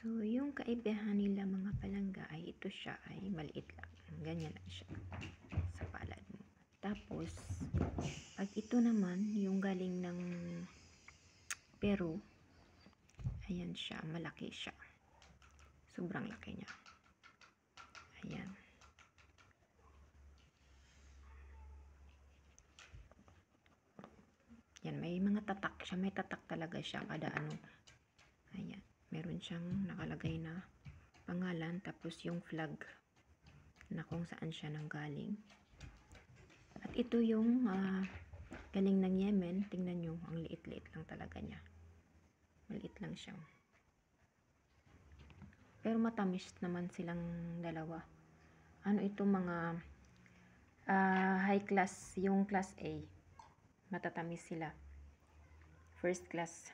So, yung kaibahan nila mga palangga ay ito siya ay maliit lang. Ganyan lang siya sa palad mo. Tapos, pag ito naman, yung galing ng Peru, ayan siya, malaki siya. Sobrang laki niya. Ayan. Yan, may mga tatak siya. May tatak talaga siya kada ano. Ayan. Meron siyang nakalagay na pangalan. Tapos yung flag na kung saan siya nanggaling. At ito yung galing ng Yemen. Tingnan nyo. Ang liit-liit lang talaga niya. Maliit lang siya. Pero matamis naman silang dalawa. Ano ito mga high class. Yung class A. Matatamis sila. First class.